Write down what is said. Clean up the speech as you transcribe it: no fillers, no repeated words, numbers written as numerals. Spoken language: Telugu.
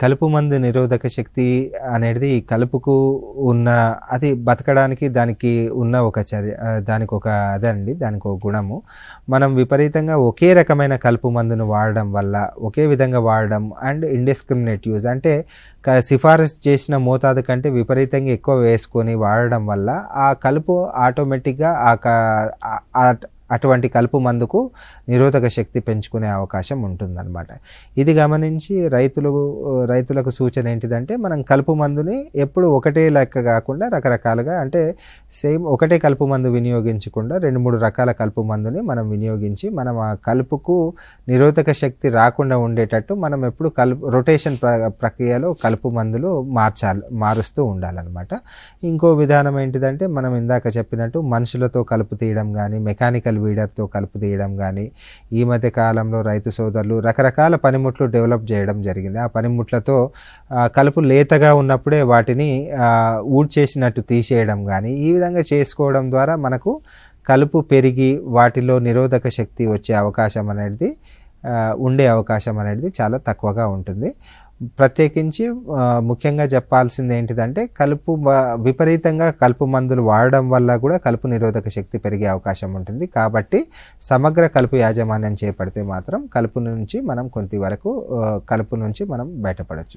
కలుపు మందు నిరోధక శక్తి అనేది కలుపుకు ఉన్న అది బతకడానికి దానికి ఉన్న ఒక దానికి ఒక అదండి, దానికి ఒక గుణము. మనం విపరీతంగా ఒకే రకమైన కలుపు మందును వాడడం వల్ల, ఒకే విధంగా వాడడం అండ్ ఇండిస్క్రిమినేట్ యూజ్ అంటే సిఫారసు చేసిన మోతాదు కంటే విపరీతంగా ఎక్కువ వేసుకొని వాడడం వల్ల ఆ కలుపు ఆటోమేటిక్గా అటువంటి కలుపు మందుకు నిరోధక శక్తి పెంచుకునే అవకాశం ఉంటుందన్నమాట. ఇది గమనించి రైతులకు సూచన ఏంటిదంటే, మనం కలుపు మందుని ఎప్పుడు ఒకటే లెక్క కాకుండా రకరకాలుగా, అంటే సేమ్ ఒకటే కలుపు మందు వినియోగించకుండా 2-3 రకాల కలుపు మందుని మనం వినియోగించి మనం ఆ కలుపుకు నిరోధక శక్తి రాకుండా ఉండేటట్టు మనం ఎప్పుడు రొటేషన్ ప్రక్రియలో కలుపు మందులు మారుస్తూ ఉండాలన్నమాట. ఇంకో విధానం ఏంటిదంటే, మనం ఇందాక చెప్పినట్టు మనుషులతో కలుపు తీయడం కానీ, మెకానికల్ వీడర్తో కలుపు తీయడం కానీ, ఈ మధ్య కాలంలో రైతు సోదరులు రకరకాల పనిముట్లు డెవలప్ చేయడం జరిగింది. ఆ పనిముట్లతో కలుపు లేతగా ఉన్నప్పుడే వాటిని ఊడ్చేసినట్టు తీసేయడం కానీ, ఈ విధంగా చేసుకోవడం ద్వారా మనకు కలుపు పెరిగి వాటిలో నిరోధక శక్తి వచ్చే అవకాశం అనేది ఉండే అవకాశం అనేది చాలా తక్కువగా ఉంటుంది. ప్రత్యేకించి ముఖ్యంగా చెప్పాల్సింది ఏంటిదంటే, విపరీతంగా కలుపు మందులు వాడడం వల్ల కూడా కలుపు నిరోధక శక్తి పెరిగే అవకాశం ఉంటుంది. కాబట్టి సమగ్ర కలుపు యాజమాన్యం చేపడితే మాత్రం కలుపు నుంచి మనం కొంత వరకు బయటపడవచ్చు.